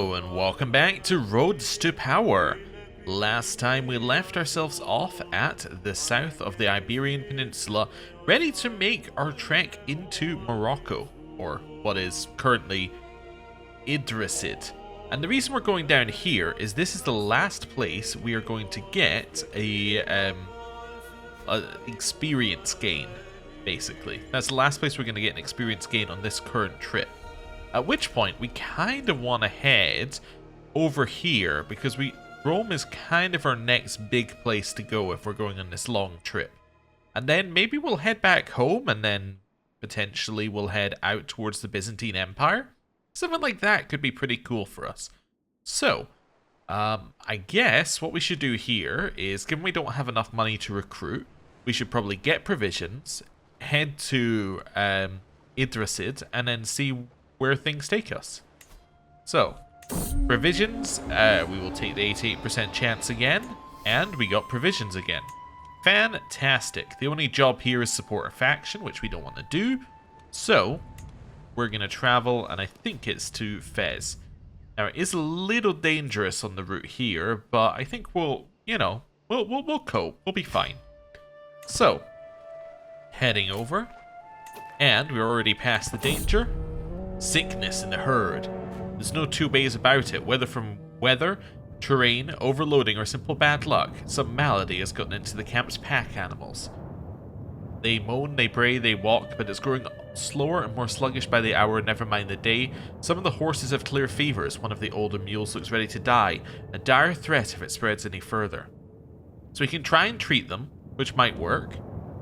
Hello and welcome back to Roads to Power. Last time we left ourselves off at the south of the Iberian Peninsula, ready to make our trek into Morocco, or what is currently Idrisid. And the reason we're going down here is this is the last place we are going to get a experience gain, basically. That's the last place we're going to get an experience gain on this current trip. At which point, we kind of want to head over here, because Rome is kind of our next big place to go if we're going on this long trip. And then maybe we'll head back home, and then potentially we'll head out towards the Byzantine Empire. Something like that could be pretty cool for us. So, I guess what we should do here is, given we don't have enough money to recruit, we should probably get provisions, head to Idrisid, and then see where things take us. So, provisions, we will take the 88% chance again, and we got provisions again. Fantastic. The only job here is support a faction, which we don't want to do. So, we're going to travel, and I think it's to Fez. Now, it is a little dangerous on the route here, but I think we'll cope. We'll be fine. So, heading over, and we're already past the danger. Sickness in the herd. There's no two ways about it, whether from weather, terrain, overloading, or simple bad luck. Some malady has gotten into the camp's pack animals. They moan, they bray, they walk, but it's growing slower and more sluggish by the hour, never mind the day. Some of the horses have clear fevers, one of the older mules looks ready to die, a dire threat if it spreads any further. So we can try and treat them, which might work,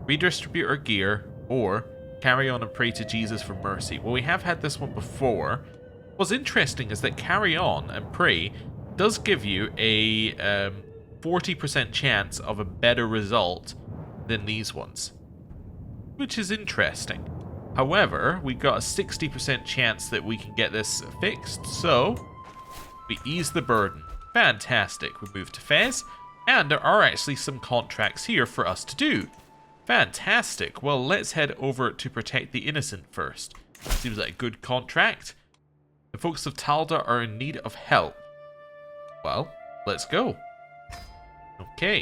redistribute our gear, or carry on and pray to Jesus for mercy. Well, we have had this one before. What's interesting is that carry on and pray does give you a 40% chance of a better result than these ones, which is interesting. However, we got a 60% chance that we can get this fixed, so we ease the burden. Fantastic. We move to Fez, and there are actually some contracts here for us to do. Fantastic. Well, let's head over to protect the innocent first. Seems like a good contract. The folks of Talda are in need of help. Well, let's go. Okay.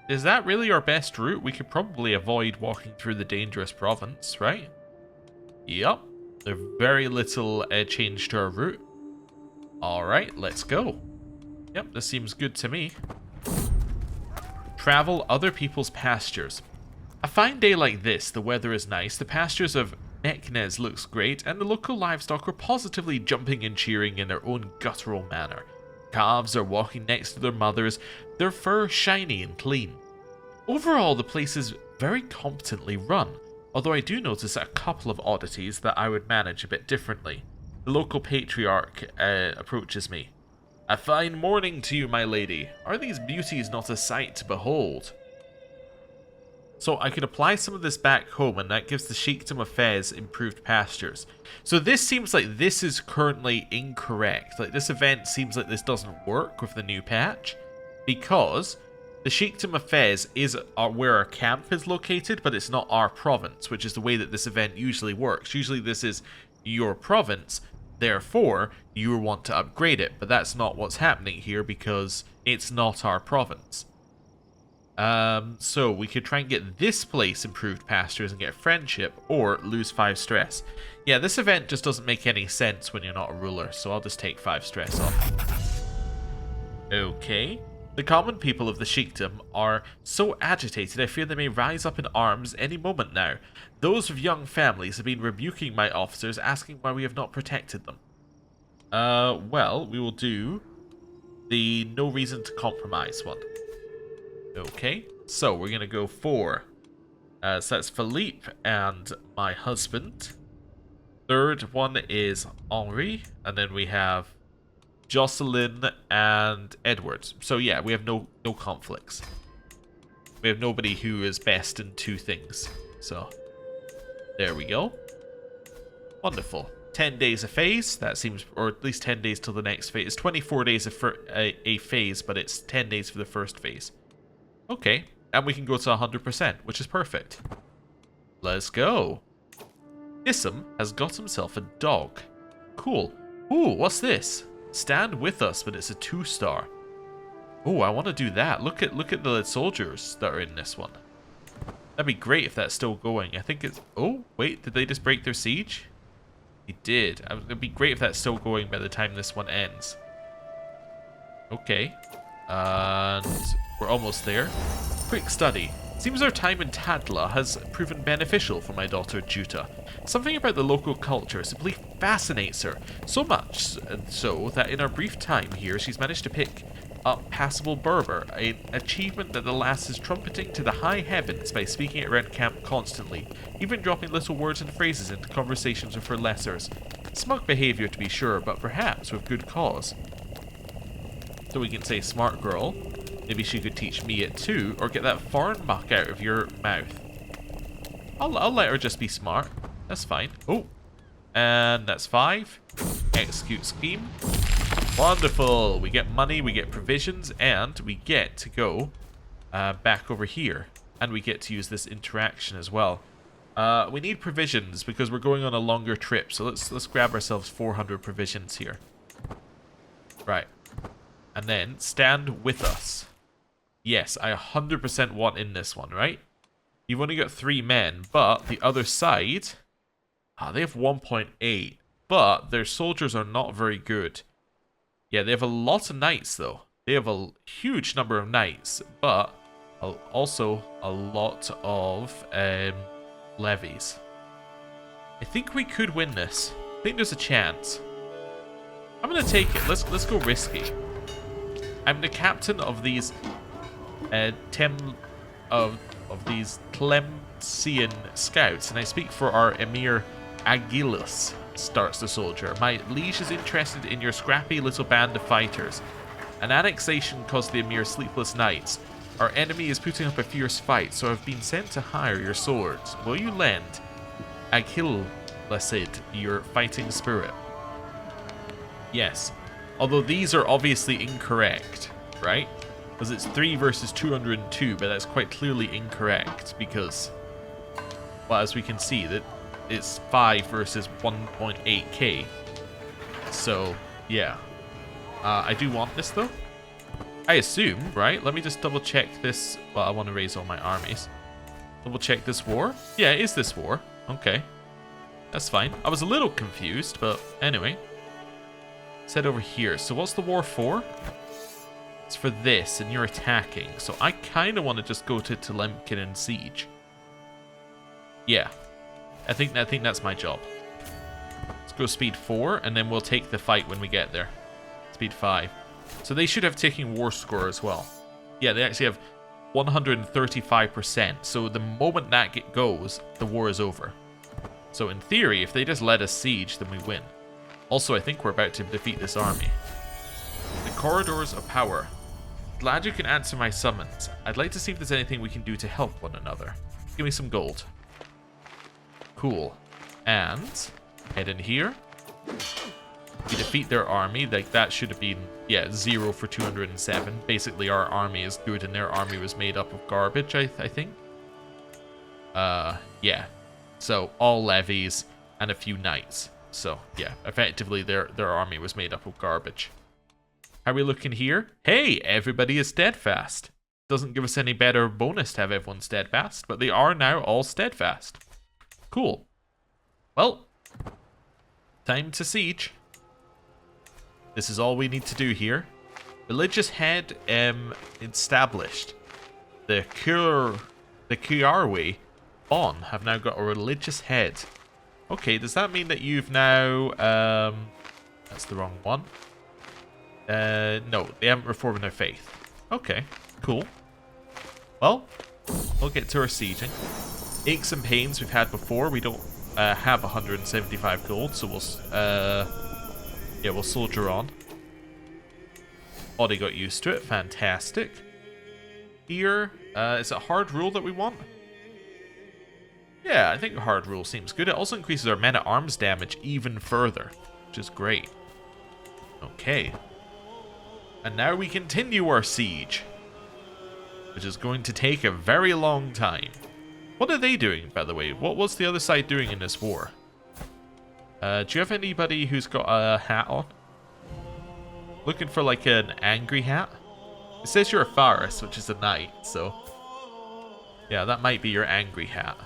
Is that really our best route? We could probably avoid walking through the dangerous province, right? Yep. There's very little change to our route. Alright, let's go. Yep, this seems good to me. Travel other people's pastures. A fine day like this, the weather is nice, the pastures of Neknez looks great, and the local livestock are positively jumping and cheering in their own guttural manner. Calves are walking next to their mothers, their fur shiny and clean. Overall, the place is very competently run, although I do notice a couple of oddities that I would manage a bit differently. The local patriarch approaches me. A fine morning to you, my lady. Are these beauties not a sight to behold? So I could apply some of this back home, and that gives the Sheikdom of Fez improved pastures. So this seems like this is currently incorrect. Like, this event seems like this doesn't work with the new patch, because the Sheikdom of Fez is where our camp is located, but it's not our province, which is the way that this event usually works. Usually this is your province, therefore you want to upgrade it, but that's not what's happening here because it's not our province. So we could try and get this place improved pastures and get friendship, or lose 5 stress. Yeah, this event just doesn't make any sense when you're not a ruler, so I'll just take 5 stress off. Okay. The common people of the Sheikdom are so agitated I fear they may rise up in arms any moment now. Those of young families have been rebuking my officers, asking why we have not protected them. Well, we will do the no reason to compromise one. Okay, so we're going to go for, so that's Philippe and my husband. Third one is Henri, and then we have Jocelyn and Edward. So yeah, we have no conflicts. We have nobody who is best in 2 things. So, there we go. Wonderful. 10 days a phase, that seems, or at least 10 days till the next phase. It's 24 days a phase, but it's 10 days for the first phase. Okay, and we can go to 100%, which is perfect. Let's go. Issam has got himself a dog. Cool. Ooh, what's this? Stand with us, but it's a 2-star. Oh, I want to do that. Look at the soldiers that are in this one. That'd be great if that's still going. I think it's... Oh, wait, did they just break their siege? They did. It'd be great if that's still going by the time this one ends. Okay. And we're almost there. Quick study. Seems our time in Tadla has proven beneficial for my daughter Juta. Something about the local culture simply fascinates her, so much so that in our brief time here she's managed to pick up passable Berber, an achievement that the lass is trumpeting to the high heavens by speaking it around camp constantly, even dropping little words and phrases into conversations with her lessers. Smug behaviour to be sure, but perhaps with good cause. So we can say, smart girl. Maybe she could teach me it too, or get that foreign muck out of your mouth. I'll let her just be smart. That's fine. Oh, and that's 5. Execute scheme. Wonderful. We get money, we get provisions, and we get to go back over here. And we get to use this interaction as well. We need provisions because we're going on a longer trip. So let's grab ourselves 400 provisions here. Right. And then stand with us. Yes, I 100% want in this one, right? You've only got 3 men, but the other side... they have 1.8, but their soldiers are not very good. Yeah, they have a lot of knights, though. They have a huge number of knights, but also a lot of levies. I think we could win this. I think there's a chance. I'm going to take it. Let's go risky. I'm the captain of these... of these Tlemcian scouts, and I speak for our Emir Agilus, starts the soldier. My liege is interested in your scrappy little band of fighters. An annexation caused the Emir sleepless nights. Our enemy is putting up a fierce fight, so I've been sent to hire your swords. Will you lend Agilus your fighting spirit? Yes. Although these are obviously incorrect, right? Because it's 3 versus 202, but that's quite clearly incorrect because, well, as we can see, that it's 5 versus 1.8k. So, yeah. I do want this, though. I assume, right? Let me just double check this. Well, I want to raise all my armies. Double check this war. Yeah, it is this war. Okay. That's fine. I was a little confused, but anyway. Let's head over here. So what's the war for? It's for this, and you're attacking. So I kind of want to just go to Tlemcen and siege. Yeah. I think that's my job. Let's go speed 4, and then we'll take the fight when we get there. Speed 5. So they should have taken war score as well. Yeah, they actually have 135%. So the moment that goes, the war is over. So in theory, if they just let us siege, then we win. Also, I think we're about to defeat this army. The corridors of power. Glad you can answer my summons. I'd like to see if there's anything we can do to help one another. Give me some gold. Cool. And head in here. We defeat their army. Like, that should have been, yeah, 0 for 207. Basically, our army is good and their army was made up of garbage, I think. Yeah. So, all levies and a few knights. So, yeah, effectively, their army was made up of garbage. How are we looking here? Hey, everybody is steadfast. Doesn't give us any better bonus to have everyone steadfast, but they are now all steadfast. Cool. Well, time to siege. This is all we need to do here. Religious head established. The Kiarwe Bon have now got a religious head. Okay, does that mean that you've now... that's the wrong one. No, they haven't reformed their faith. Okay, cool. Well, we'll get to our sieging. Aches and pains we've had before. We don't have 175 gold, so we'll soldier on. Body got used to it. Fantastic. Here, is it hard rule that we want? Yeah, I think hard rule seems good. It also increases our men-at-arms damage even further, which is great. Okay. And now we continue our siege, which is going to take a very long time. What are they doing, by the way? What was the other side doing in this war? Do you have anybody who's got a hat on? Looking for like an angry hat? It says you're a Faris, which is a knight, so... Yeah, that might be your angry hat.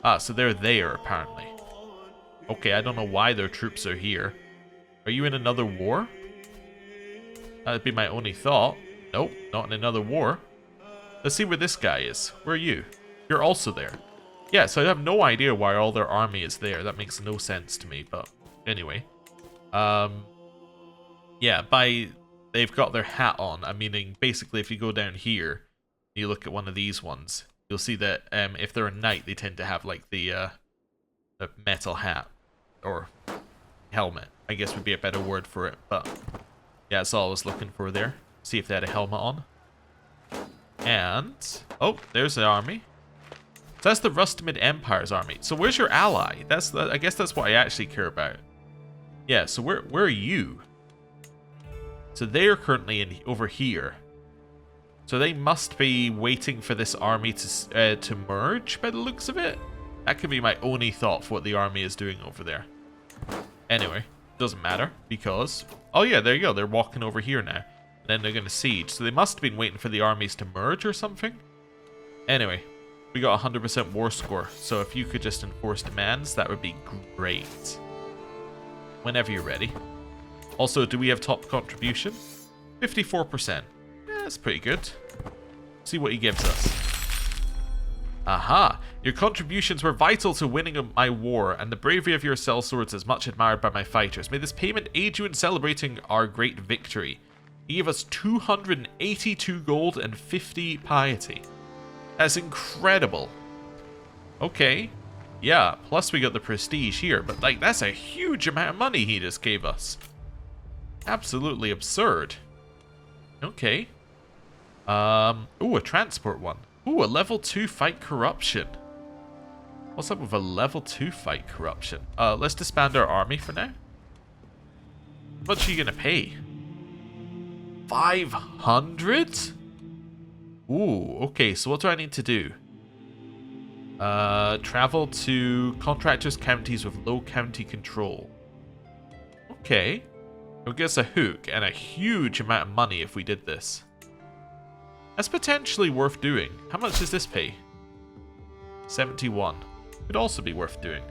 Ah, so they're there, apparently. Okay, I don't know why their troops are here. Are you in another war? That'd be my only thought. Nope, not in another war. Let's see where this guy is. Where are you? You're also there. Yeah, so I have no idea why all their army is there. That makes no sense to me, but anyway. Yeah, by they've got their hat on, I'm meaning basically if you go down here, you look at one of these ones, you'll see that if they're a knight, they tend to have like the metal hat or helmet, I guess would be a better word for it. But yeah, that's all I was looking for there. See if they had a helmet on. And oh, there's the army. So that's the Byzantine Empire's army. So where's your ally? I guess that's what I actually care about. Yeah. So where are you? So they are currently over here. So they must be waiting for this army to merge by the looks of it. That could be my only thought for what the army is doing over there. Anyway, doesn't matter because... Oh yeah, there you go. They're walking over here now. And then they're going to siege. So they must have been waiting for the armies to merge or something. Anyway, we got 100% war score. So if you could just enforce demands, that would be great. Whenever you're ready. Also, do we have top contribution? 54%. Yeah, that's pretty good. See what he gives us. Aha! Your contributions were vital to winning my war, and the bravery of your sellswords is much admired by my fighters. May this payment aid you in celebrating our great victory. He gave us 282 gold and 50 piety. That's incredible. Okay. Yeah, plus we got the prestige here, but like that's a huge amount of money he just gave us. Absolutely absurd. Okay. Ooh, a transport one. Ooh, a level 2 fight corruption. What's up with a level 2 fight corruption? Let's disband our army for now. How much are you gonna pay? 500? Ooh, okay, so what do I need to do? Travel to contractors' counties with low county control. Okay. It'll give us a hook and a huge amount of money if we did this. That's potentially worth doing. How much does this pay? 71. Could also be worth doing.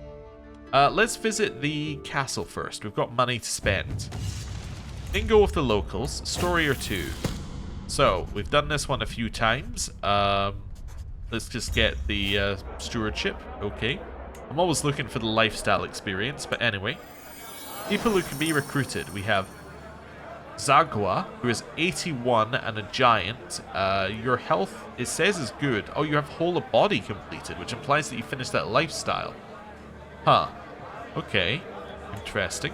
Let's visit the castle first. We've got money to spend. Then go with the locals. Story or two. So, we've done this one a few times. Let's just get the stewardship. Okay. I'm always looking for the lifestyle experience, but anyway. People who can be recruited. We have Zagwa, who is 81 and a giant. Your health, it says, is good. Oh, you have whole of body completed, which implies that you finished that lifestyle. Huh. Okay. Interesting.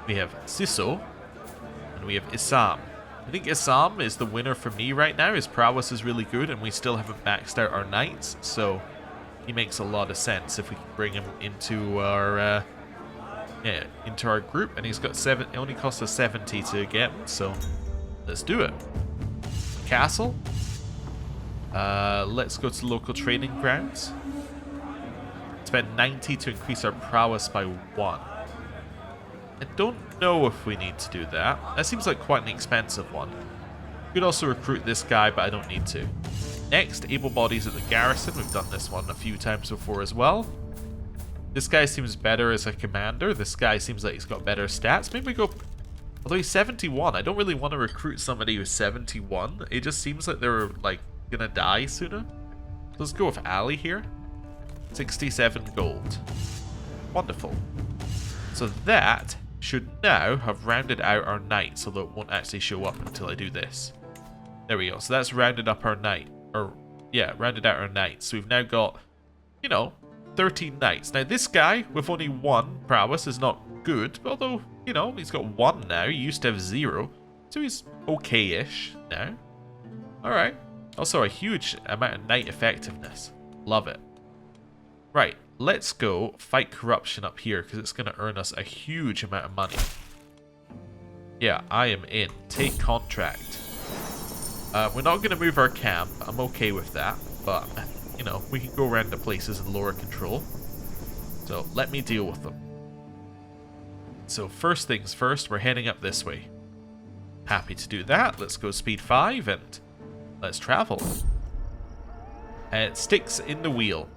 We have Siso, and we have Isam. I think Isam is the winner for me right now. His prowess is really good, and we still haven't maxed out our knights, so he makes a lot of sense if we can bring him into our group. And he's got 7. It only costs us 70 to get him, so let's do it. Castle. Let's go to local training grounds. Spend 90 to increase our prowess by 1. I don't know if we need to do that. That seems like quite an expensive one. Could also recruit this guy, but I don't need to. Next, able bodies at the garrison. We've done this one a few times before as well. This guy seems better as a commander. This guy seems like he's got better stats. Maybe we go... Although he's 71, I don't really want to recruit somebody who's 71. It just seems like they're, like, gonna die sooner. So let's go with Ali here. 67 gold. Wonderful. So that should now have rounded out our knights, although it won't actually show up until I do this. There we go. So that's rounded up our knight. Or, yeah, rounded out our knights. So we've now got, you know, 13 knights. Now, this guy with only 1 prowess is not good, although, you know, he's got 1 now. He used to have 0. So he's okay-ish now. Alright. Also, a huge amount of knight effectiveness. Love it. Right. Let's go fight corruption up here, because it's going to earn us a huge amount of money. Yeah, I am in. Take contract. We're not going to move our camp. I'm okay with that. But, you know, we can go around to places in lower control. So let me deal with them. So first things first, we're heading up this way. Happy to do that. Let's go speed 5 and let's travel. Sticks in the wheel.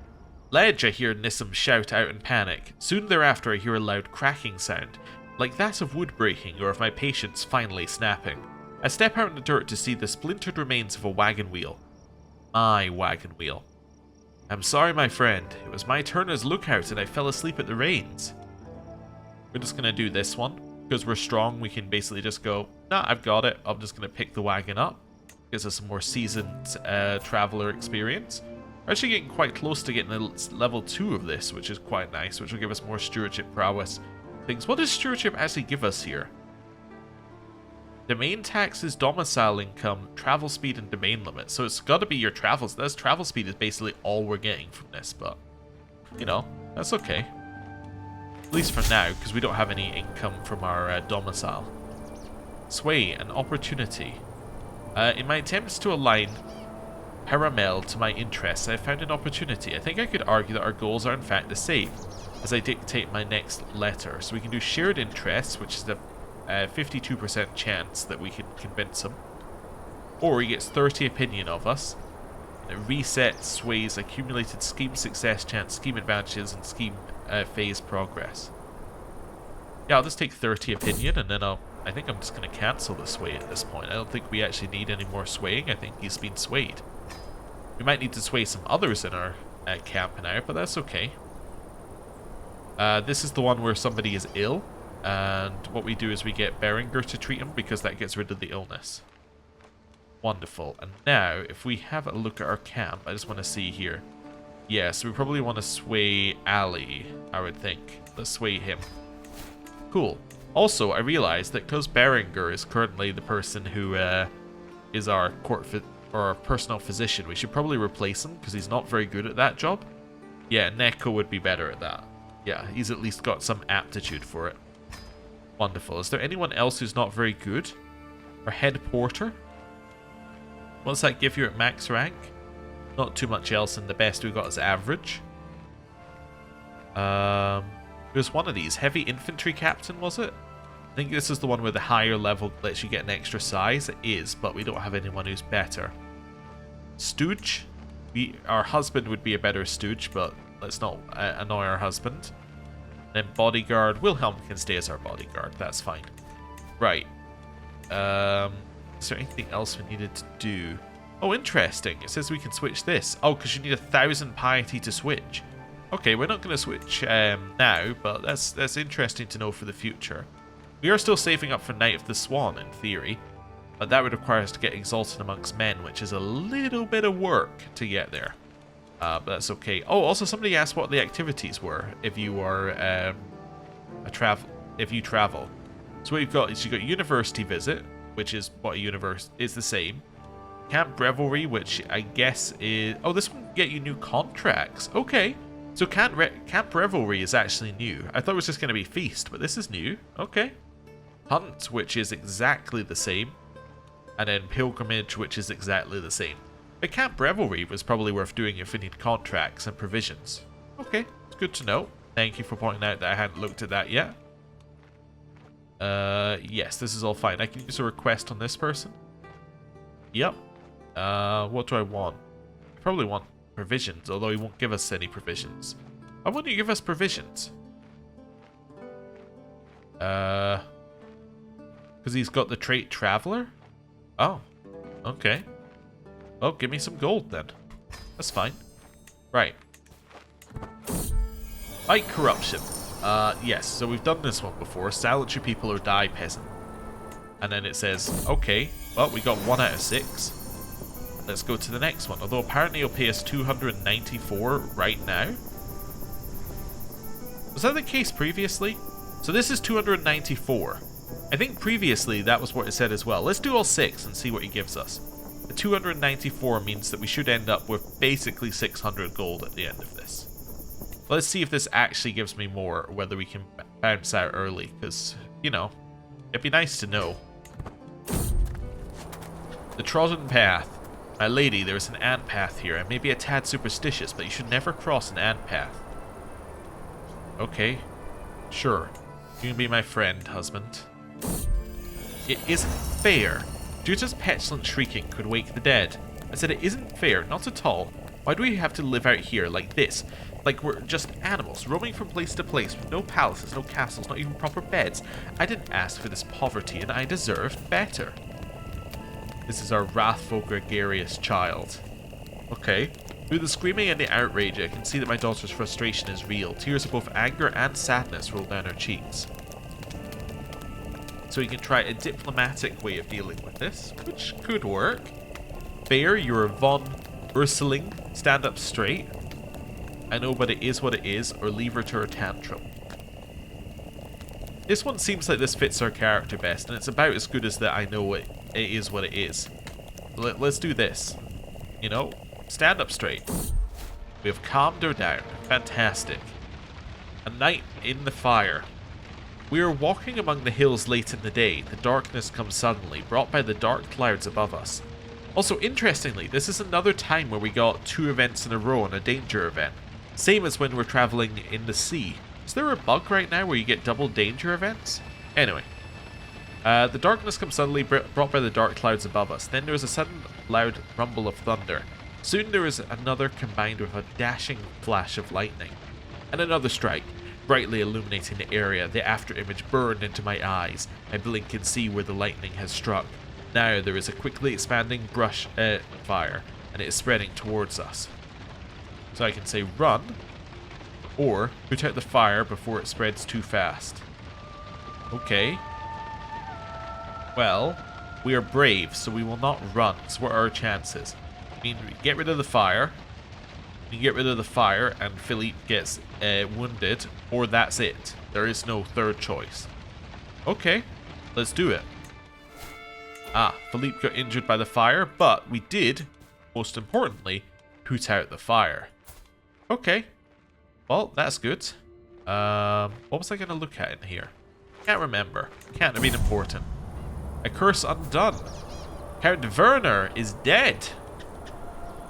Ledge, I hear Nissim shout out in panic. Soon thereafter I hear a loud cracking sound, like that of wood breaking or of my patience finally snapping. I step out in the dirt to see the splintered remains of a wagon wheel. My wagon wheel. I'm sorry, my friend. It was my turn as lookout and I fell asleep at the reins. We're just going to do this one. Because we're strong, we can basically just go, nah, I've got it. I'm just going to pick the wagon up. Gives us some more seasoned traveler experience. We're actually getting quite close to getting level 2 of this, which is quite nice, which will give us more stewardship prowess things. What does stewardship actually give us here? Domain taxes, domicile income, travel speed, and domain limit. So it's got to be your travels. This travel speed is basically all we're getting from this, but, you know, that's okay. At least for now, because we don't have any income from our domicile. Sway, an opportunity. In my attempts to align Paramel to my interests, I found an opportunity. I think I could argue that our goals are in fact the same, as I dictate my next letter. So we can do shared interests, which is a 52% chance that we can convince him. Or he gets 30 opinion of us. And it resets Sway's accumulated scheme success chance, scheme advantages, and scheme phase progress. Yeah, I'll just take 30 opinion, and then I think I'm just going to cancel the sway at this point. I don't think we actually need any more swaying. I think he's been swayed. We might need to sway some others in our camp now, but that's okay. This is the one where somebody is ill, and what we do is we get Berenger to treat him because that gets rid of the illness. Wonderful. And now, if we have a look at our camp, I just want to see here. Yes, we probably want to sway Ali, I would think. Let's sway him. Cool. Also, I realized that because Berenger is currently the person who is our our personal physician, we should probably replace him because he's not very good at that job. Yeah, Neko would be better at that. Yeah, he's at least got some aptitude for it. Wonderful. Is there anyone else who's not very good? Our head porter? What's that give you at max rank? Not too much else, and the best we got is average. There's one of these. Heavy infantry captain, was it? I think this is the one where the higher level lets you get an extra size. It is, but we don't have anyone who's better. Stooge? Our husband would be a better stooge, but let's not annoy our husband. Then bodyguard. Wilhelm can stay as our bodyguard. That's fine. Right. Is there anything else we needed to do? Oh, interesting. It says we can switch this. Oh, because you need 1,000 piety to switch. Okay, we're not going to switch now, but that's interesting to know for the future. We are still saving up for Knight of the Swan, in theory, but that would require us to get Exalted Amongst Men, which is a little bit of work to get there. But that's okay. Oh, also somebody asked what the activities were if you are if you travel. So what you've got is you've got University Visit, which is what a universe is the same. Camp Revelry, which I guess is... Oh, this one can get you new contracts. Okay. So Camp Revelry is actually new. I thought it was just going to be Feast, but this is new. Okay. Hunt, which is exactly the same. And then Pilgrimage, which is exactly the same. But Camp Revelry was probably worth doing if we need contracts and provisions. Okay, it's good to know. Thank you for pointing out that I hadn't looked at that yet. Yes, this is all fine. I can use a request on this person. Yep. What do I want? I probably want provisions, although he won't give us any provisions. Why won't you give us provisions? Because he's got the trait Traveler? Oh, okay. Oh, give me some gold then. That's fine. Right. Fight corruption. Yes, so we've done this one before. Silence your people or die, peasant. And then it says, okay, well, we got 1 out of 6. Let's go to the next one. Although apparently it'll pay us 294 right now. Was that the case previously? So this is 294. I think previously that was what it said as well. Let's do all 6 and see what he gives us. The 294 means that we should end up with basically 600 gold at the end of this. Let's see if this actually gives me more, or whether we can bounce out early, because, you know, it'd be nice to know. The trodden path. My lady, there is an ant path here. I may be a tad superstitious, but you should never cross an ant path. Okay. Sure. You can be my friend, husband. It isn't fair. Juta's petulant shrieking could wake the dead. I said it isn't fair, not at all. Why do we have to live out here like this? Like we're just animals, roaming from place to place, with no palaces, no castles, not even proper beds. I didn't ask for this poverty, and I deserved better. This is our wrathful, gregarious child. Okay. Through the screaming and the outrage, I can see that my daughter's frustration is real. Tears of both anger and sadness roll down her cheeks. So you can try a diplomatic way of dealing with this, which could work. Fair, you're a von Ursuling. Stand up straight. I know, but it is what it is, or leave her to her tantrum. This one seems like this fits our character best, and it's about as good as that I know it is what it is. Let's do this. You know, stand up straight. We have calmed her down. Fantastic. A night in the fire. We are walking among the hills late in the day. The darkness comes suddenly, brought by the dark clouds above us. Also, interestingly, this is another time where we got 2 events in a row and a danger event. Same as when we're traveling in the sea. Is there a bug right now where you get double danger events? Anyway. The darkness comes suddenly, brought by the dark clouds above us. Then there is a sudden loud rumble of thunder. Soon there is another combined with a dashing flash of lightning. And another strike, brightly illuminating the area. The after image burned into my eyes. I blink and see where the lightning has struck. Now there is a quickly expanding brush fire, and it is spreading towards us. So I can say run, or put out the fire before it spreads too fast. Okay. Well, we are brave, so we will not run. So what are our chances? I mean, we get rid of the fire. We get rid of the fire, and Philippe gets wounded, or that's it. There is no third choice. Okay, let's do it. Ah, Philippe got injured by the fire, but we did, most importantly, put out the fire. Okay. Well, that's good. What was I going to look at in here? Can't remember. Can't have been important. A curse undone. Count Werner is dead.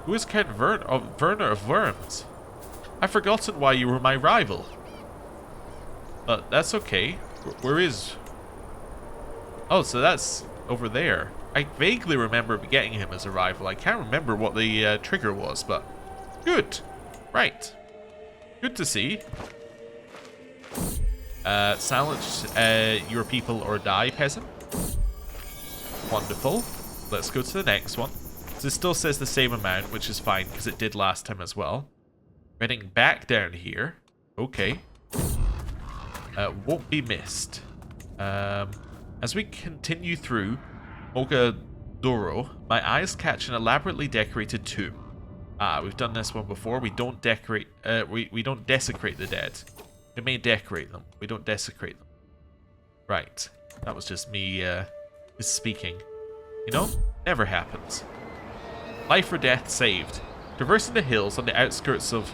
Who is Count Werner of Worms? I've forgotten why you were my rival. But that's okay. Where is... Oh, so that's over there. I vaguely remember getting him as a rival. I can't remember what the trigger was, but... Good. Right. Good to see. Silence your people or die, peasant. Wonderful. Let's go to the next one. So it still says the same amount, which is fine, because it did last time as well. Heading back down here. Okay. Won't be missed. As we continue through Mogadoro, my eyes catch an elaborately decorated tomb. Ah, we've done this one before. We don't decorate. We don't desecrate the dead. We may decorate them. We don't desecrate them. Right. That was just me speaking. You know, never happens. Life or death saved. Traversing the hills on the outskirts of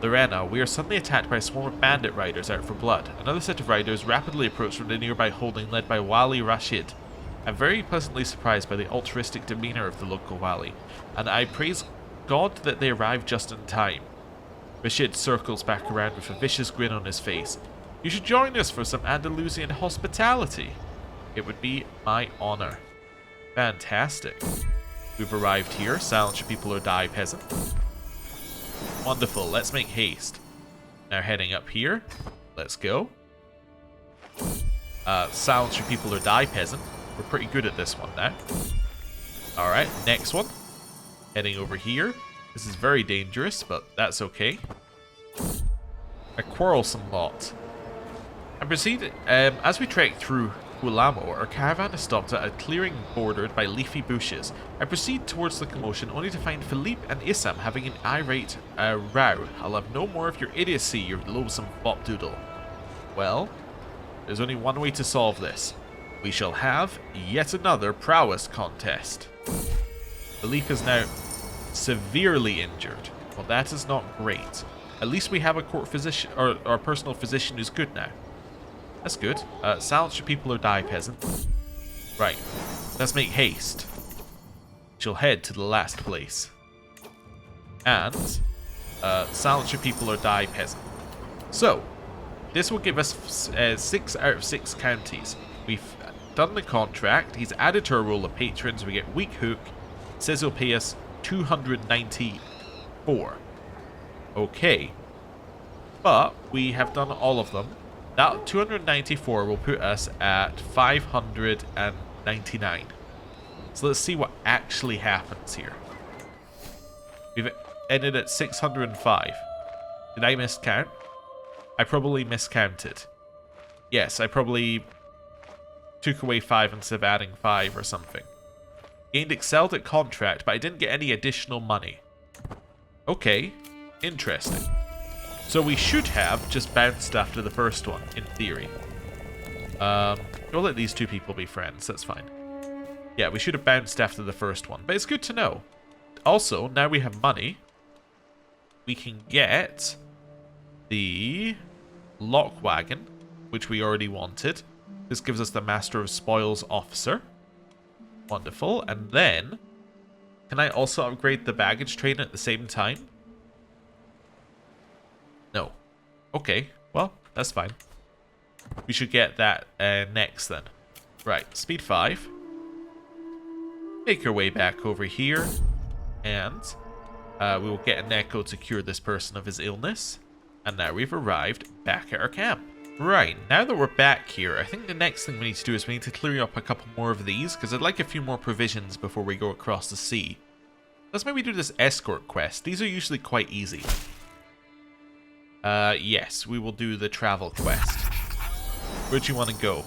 Lorena, we are suddenly attacked by a swarm of bandit riders out for blood. Another set of riders rapidly approach from the nearby holding led by Wali Rashid. I'm very pleasantly surprised by the altruistic demeanor of the local Wali, and I praise God that they arrived just in time. Rashid circles back around with a vicious grin on his face. You should join us for some Andalusian hospitality. It would be my honor. Fantastic. We've arrived here. Silence your people or die, peasant. Wonderful. Let's make haste. Now heading up here. Let's go. Silence your people or die, peasant. We're pretty good at this one now. Alright, next one. Heading over here. This is very dangerous, but that's okay. A quarrelsome lot. And proceed, as we trek through Hulamo, our caravan is stopped at a clearing bordered by leafy bushes. I proceed towards the commotion only to find Philippe and Issam having an irate row. I'll have no more of your idiocy, you loathsome bopdoodle. Well, there's only one way to solve this. We shall have yet another prowess contest. Philippe is now severely injured. Well, that is not great. At least we have a court physician, or our personal physician who's good now. That's good. Silence your people or die, peasant. Right. Let's make haste. She'll head to the last place. And silence your people or die, peasant. So, this will give us 6 out of 6 counties. We've done the contract. He's added to our roll of patrons. We get weak hook. It says he'll pay us 294. Okay. But we have done all of them. That 294 will put us at 599. So let's see what actually happens here. We've ended at 605. Did I miscount? I probably miscounted. Yes, I probably took away 5 instead of adding 5 or something. Gained excelled at contract, but I didn't get any additional money. Okay, interesting. So we should have just bounced after the first one, in theory. We'll let these two people be friends, that's fine. Yeah, we should have bounced after the first one, but it's good to know. Also, now we have money, we can get the lock wagon, which we already wanted. This gives us the Master of Spoils officer. Wonderful. And then, can I also upgrade the baggage train at the same time? No. Okay, well, that's fine. We should get that next then. Right, speed 5. Make our way back over here. And we will get an echo to cure this person of his illness. And now we've arrived back at our camp. Right, now that we're back here, I think the next thing we need to do is we need to clear up a couple more of these, because I'd like a few more provisions before we go across the sea. Let's maybe do this escort quest. These are usually quite easy. Yes, we will do the travel quest. Where do you want to go?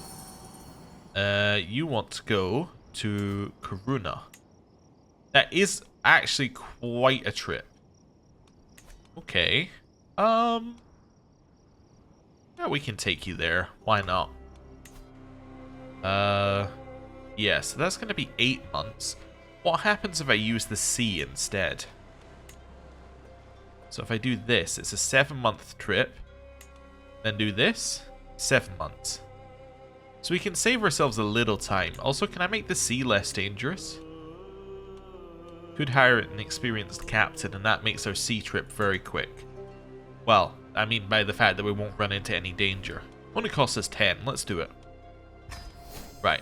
You want to go to Karuna. That is actually quite a trip. Okay. Yeah, we can take you there. Why not? Yeah, so that's going to be 8 months. What happens if I use the sea instead? So if I do this, it's a 7-month trip. Then do this, 7 months. So we can save ourselves a little time. Also, can I make the sea less dangerous? Could hire an experienced captain, and that makes our sea trip very quick. Well, I mean by the fact that we won't run into any danger. Only costs us 10. Let's do it. Right.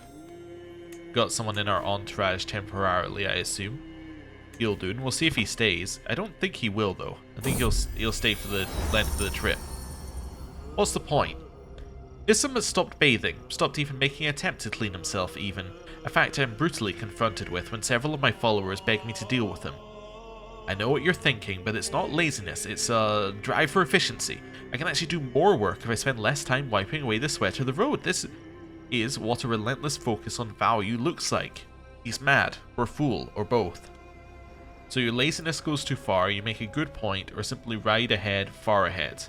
Got someone in our entourage temporarily, I assume. Gildoon. We'll see if he stays. I don't think he will, though. I think he'll stay for the length of the trip. What's the point? Issam has stopped bathing, stopped even making an attempt to clean himself even, a fact I'm brutally confronted with when several of my followers beg me to deal with him. I know what you're thinking, but it's not laziness, it's a drive for efficiency. I can actually do more work if I spend less time wiping away the sweat of the road. This is what a relentless focus on value looks like. He's mad, or a fool, or both. So your laziness goes too far, you make a good point, or simply ride ahead, far ahead.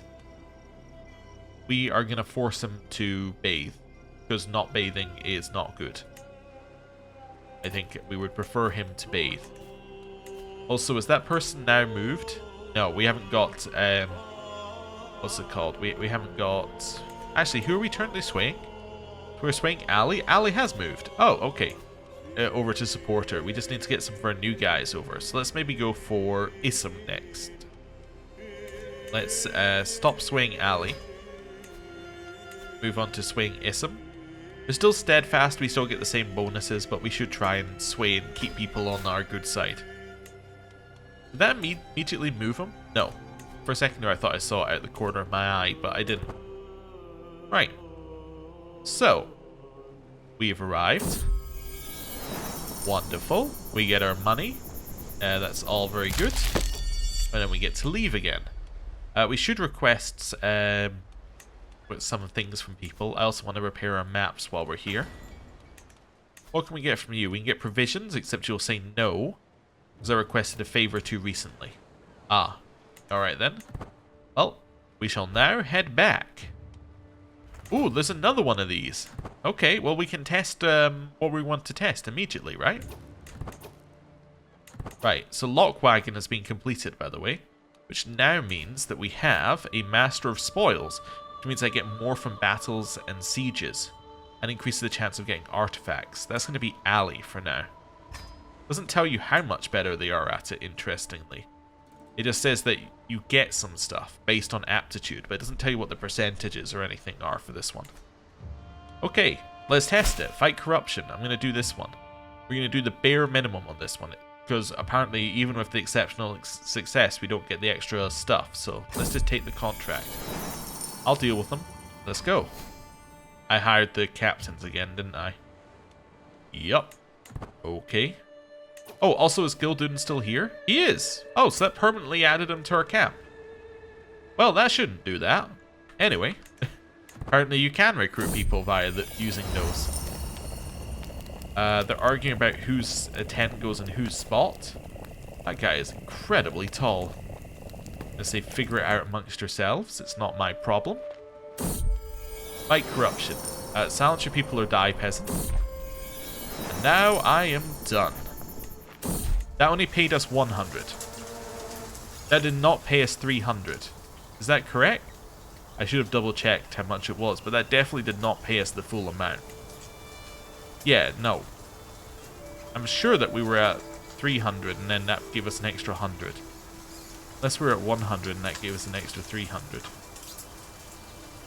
We are going to force him to bathe, because not bathing is not good. I think we would prefer him to bathe. Also, is that person now moved? No, we haven't got, what's it called? We haven't got... Actually, who are we currently swaying? We're swaying Ali? Ali has moved. Oh, okay. Over to support her. We just need to get some of our new guys over. So let's maybe go for Issam next. Let's stop swaying Ali. Move on to swaying Issam. We're still steadfast, we still get the same bonuses, but we should try and sway and keep people on our good side. Did that immediately move him? No. For a second there I thought I saw it out the corner of my eye, but I didn't. Right. So, we've arrived. Wonderful. We get our money. That's all very good. And then we get to leave again. We should request some things from people. I also want to repair our maps while we're here. What can we get from you? We can get provisions, except you'll say no, because I requested a favor too recently. Ah. Alright then. Well, we shall now head back. Ooh, there's another one of these. Okay, well we can test what we want to test immediately, right? Right, so Lockwagon has been completed, by the way, which now means that we have a Master of Spoils, which means I get more from battles and sieges, and increases the chance of getting artifacts. That's going to be Ali for now. Doesn't tell you how much better they are at it, interestingly. It just says that you get some stuff based on aptitude, but it doesn't tell you what the percentages or anything are for this one. Okay, let's test it. Fight corruption. I'm going to do this one. We're going to do the bare minimum on this one, because apparently even with the exceptional success, we don't get the extra stuff. So let's just take the contract. I'll deal with them. Let's go. I hired the captains again, didn't I? Yup. Okay. Oh, also, is Gildun still here? He is! Oh, so that permanently added him to our camp. Well, that shouldn't do that. Anyway, apparently you can recruit people via using those. They're arguing about whose tent goes in whose spot. That guy is incredibly tall. As they figure it out amongst yourselves, it's not my problem. Fight corruption. Silence your people or die, peasant. And now I am done. That only paid us 100. That did not pay us 300. Is that correct? I should have double checked how much it was, but that definitely did not pay us the full amount. Yeah, no. I'm sure that we were at 300 and then that gave us an extra 100. Unless we were at 100 and that gave us an extra 300.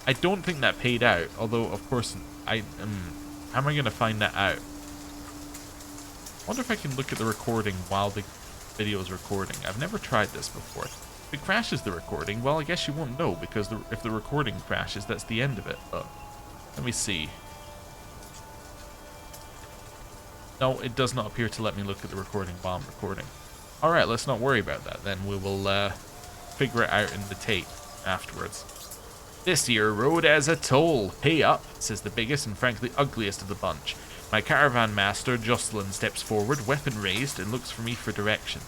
I don't think that paid out, although of course how am I going to find that out? I wonder if I can look at the recording while the video is recording. I've never tried this before. If it crashes the recording, well, I guess you won't know, because if the recording crashes, that's the end of it. But let me see. No, it does not appear to let me look at the recording while I'm recording. Alright, let's not worry about that. Then we will figure it out in the tape afterwards. This year rode as a toll. Pay up, says the biggest and frankly ugliest of the bunch. My caravan master, Jocelyn, steps forward, weapon raised, and looks for me for direction.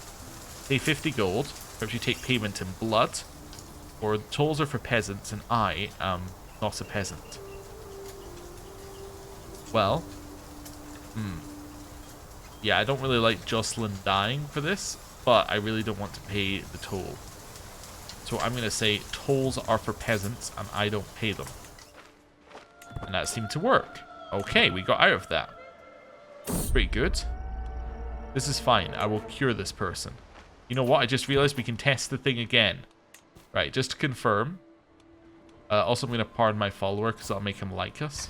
Pay 50 gold, perhaps you take payment in blood, or tolls are for peasants, and I am not a peasant. Well, yeah, I don't really like Jocelyn dying for this, but I really don't want to pay the toll. So I'm going to say tolls are for peasants, and I don't pay them. And that seemed to work. Okay, we got out of that. Pretty good. This is fine. I will cure this person. You know what? I just realized we can test the thing again. Right, just to confirm. Also, I'm going to pardon my follower because that'll make him like us.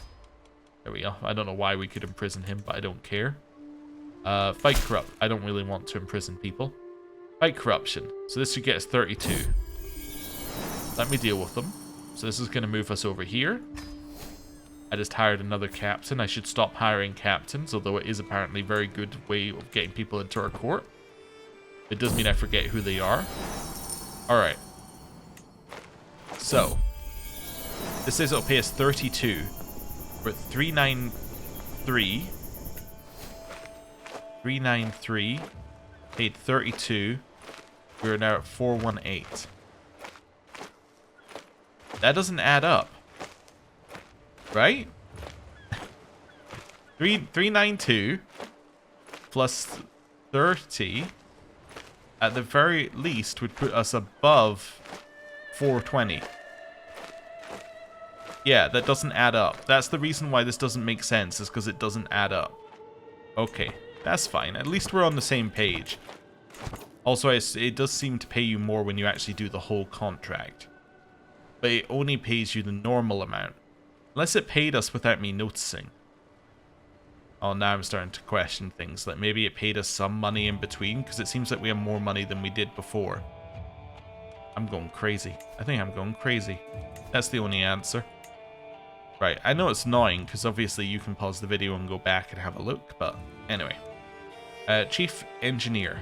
There we go. I don't know why we could imprison him, but I don't care. Fight corrupt. I don't really want to imprison people. Fight corruption. So this should get us 32. Let me deal with them. So this is going to move us over here. I just hired another captain. I should stop hiring captains, although it is apparently a very good way of getting people into our court. It does mean I forget who they are. Alright. So, this says it'll pay us 32. We're at 393. 393. Paid 32. We're now at 418. That doesn't add up. Right? 392 plus 30 at the very least would put us above 420. Yeah, that doesn't add up. That's the reason why this doesn't make sense, is because it doesn't add up. Okay, that's fine. At least we're on the same page. Also, it does seem to pay you more when you actually do the whole contract. But it only pays you the normal amount. Unless it paid us without me noticing. Oh, now I'm starting to question things. Like maybe it paid us some money in between, because it seems like we have more money than we did before. I'm going crazy. I think I'm going crazy. That's the only answer. Right, I know it's annoying, because obviously you can pause the video and go back and have a look, but anyway. Chief Engineer.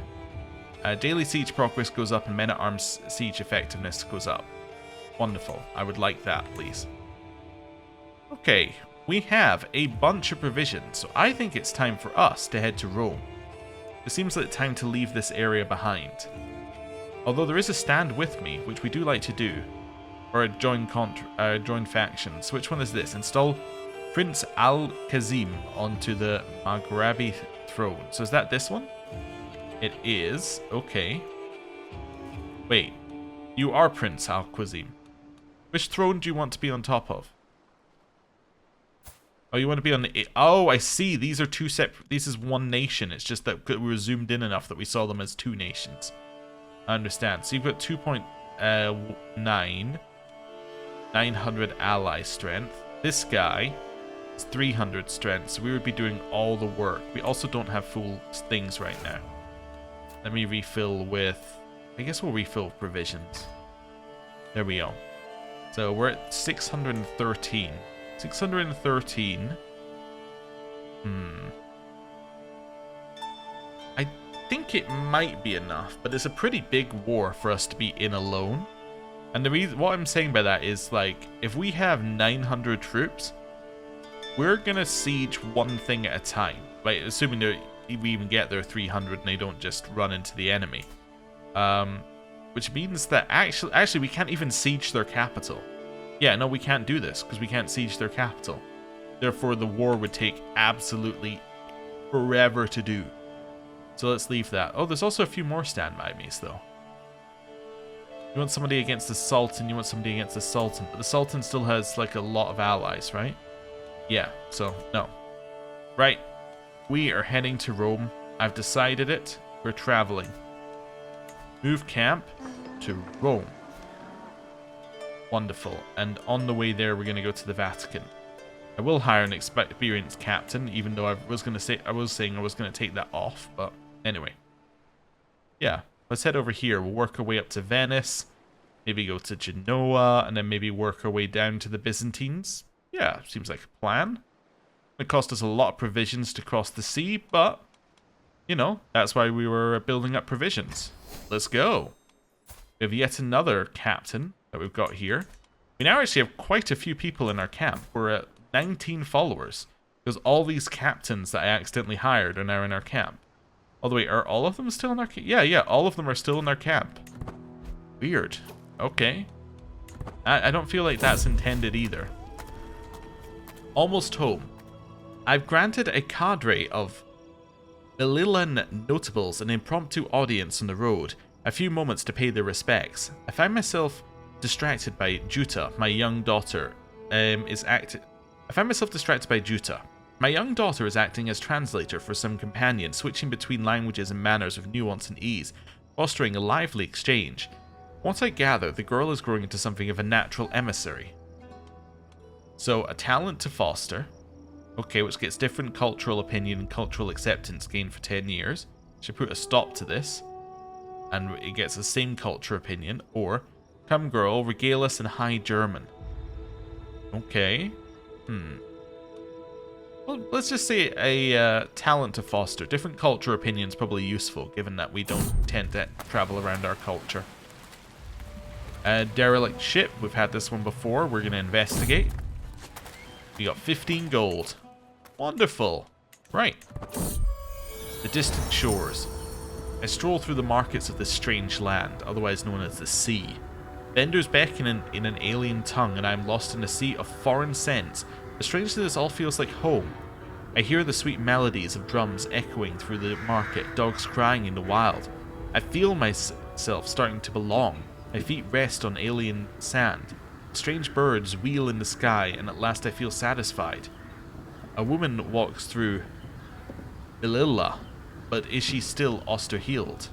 Daily siege progress goes up and men-at-arms siege effectiveness goes up. Wonderful. I would like that, please. Okay, we have a bunch of provisions, so I think it's time for us to head to Rome. It seems like time to leave this area behind. Although there is a stand with me, which we do like to do. Or a join faction. So which one is this? Install Prince Al-Kazim onto the Maghrabi throne. So is that this one? It is. Okay. Wait. You are Prince Al-Kazim. Which throne do you want to be on top of? Oh, you want to be on the... Oh, I see. These are two separate... This is one nation. It's just that we were zoomed in enough that we saw them as two nations. I understand. So you've got 900 ally strength. This guy is 300 strength, so we would be doing all the work. We also don't have full things right now. Let me refill with... I guess we'll refill with provisions. There we go. So we're at 613. 613. I think it might be enough, but it's a pretty big war for us to be in alone. And the reason, what I'm saying by that is, like, if we have 900 troops, we're gonna siege one thing at a time, right? Assuming that we even get their 300 and they don't just run into the enemy. Which means that actually we can't even siege their capital. Yeah, no, we can't do this because we can't siege their capital. Therefore, the war would take absolutely forever to do. So let's leave that. Oh, there's also a few more standby me's though. You want somebody against the Sultan, you want somebody against the Sultan. But the Sultan still has, like, a lot of allies, right? Yeah, so, no. Right. We are heading to Rome. I've decided it. We're traveling. Move camp to Rome. Wonderful. And on the way there, we're going to go to the Vatican. I will hire an experienced captain, even though I was saying I was going to take that off. But anyway. Yeah. Let's head over here. We'll work our way up to Venice, maybe go to Genoa, and then maybe work our way down to the Byzantines. Yeah, seems like a plan. It cost us a lot of provisions to cross the sea, but, you know, that's why we were building up provisions. Let's go. We have yet another captain that we've got here. We now actually have quite a few people in our camp. We're at 19 followers, because all these captains that I accidentally hired are now in our camp. By the way, are all of them still in our camp? Yeah, all of them are still in our camp. Weird. Okay. I don't feel like that's intended either. Almost home. I've granted a cadre of Mililan notables an impromptu audience on the road, a few moments to pay their respects. I find myself distracted by Juta, my young daughter, My young daughter is acting as translator for some companion, switching between languages and manners with nuance and ease, fostering a lively exchange. What I gather, the girl is growing into something of a natural emissary. So, a talent to foster. Okay, which gets different cultural opinion and cultural acceptance gained for 10 years. Should put a stop to this. And it gets the same culture opinion. Or, come girl, regale us in High German. Okay. Well, let's just say a talent to foster. Different culture opinions probably useful, given that we don't tend to travel around our culture. Derelict ship. We've had this one before. We're going to investigate. We got 15 gold. Wonderful. Right. The distant shores. I stroll through the markets of this strange land, otherwise known as the sea. Vendors beckon in an alien tongue, and I am lost in a sea of foreign scents. But strangely, this all feels like home. I hear the sweet melodies of drums echoing through the market, dogs crying in the wild. I feel myself starting to belong. My feet rest on alien sand. Strange birds wheel in the sky, and at last I feel satisfied. A woman walks through Melilla, but is she still Osterhield?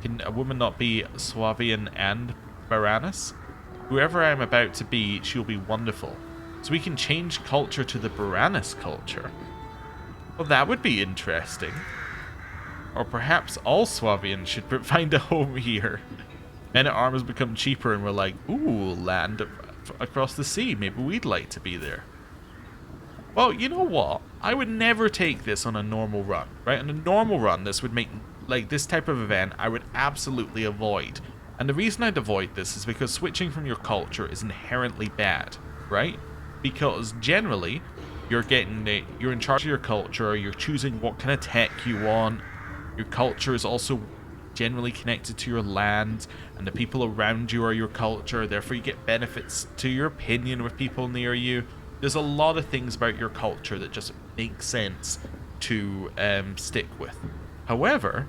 Can a woman not be Swabian and Baranus? Whoever I am about to be, she'll be wonderful. So we can change culture to the Baranus culture. Well, that would be interesting. Or perhaps all Swabians should find a home here. Men-at-arms become cheaper and we're like, ooh, land across the sea. Maybe we'd like to be there. Well, you know what? I would never take this on a normal run, right? On a normal run, this would make, like, this type of event, I would absolutely avoid. And the reason I'd avoid this is because switching from your culture is inherently bad, right? Because generally, you're in charge of your culture, you're choosing what kind of tech you want. Your culture is also generally connected to your land, and the people around you are your culture, therefore you get benefits to your opinion with people near you. There's a lot of things about your culture that just make sense to stick with. However,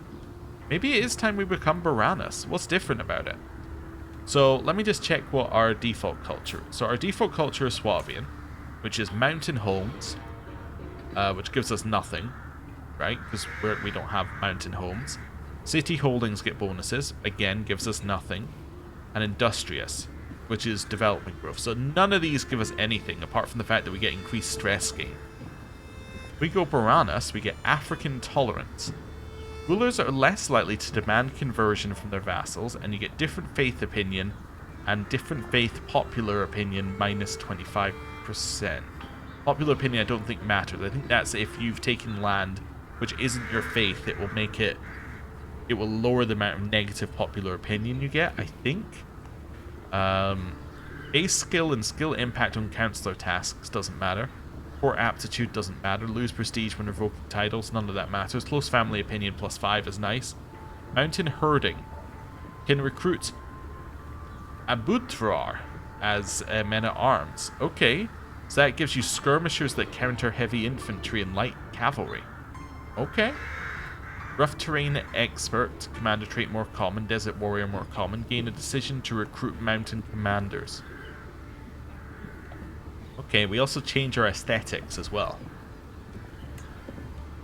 maybe it is time we become Baranus. What's different about it? So let me just check what our default culture is. So our default culture is Swabian, which is mountain homes, which gives us nothing, right? Because we don't have mountain homes. City holdings get bonuses. Again, gives us nothing. And industrious, which is development growth. So none of these give us anything, apart from the fact that we get increased stress gain. If we go Baranus, we get African tolerance. Rulers are less likely to demand conversion from their vassals, and you get different faith opinion and different faith popular opinion minus 25%. Popular opinion I don't think matters. I think that's if you've taken land which isn't your faith, it will lower the amount of negative popular opinion you get, I think. Base skill and skill impact on counselor tasks doesn't matter. Court aptitude doesn't matter. Lose prestige when revoking titles, none of that matters. Close family opinion +5 is nice. Mountain herding. Can recruit Abutrar as men-at-arms. Okay, so that gives you skirmishers that counter heavy infantry and light cavalry. Okay. Rough terrain expert, commander trait more common, desert warrior more common. Gain a decision to recruit mountain commanders. Okay, we also change our aesthetics as well.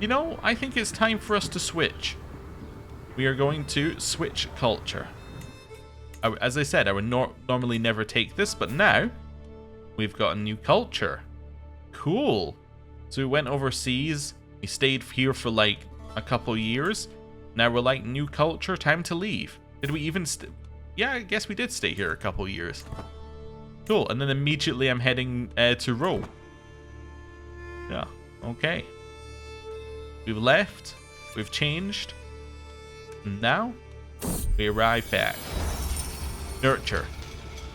You know, I think it's time for us to switch. We are going to switch culture. As I said, I would normally never take this, but now we've got a new culture. Cool. So we went overseas. We stayed here for like a couple years. Now we're like, new culture, time to leave. Did we even yeah, I guess we did stay here a couple years. Cool, and then immediately I'm heading to Rome. Yeah, okay. We've left, we've changed, and now we arrive back. Nurture.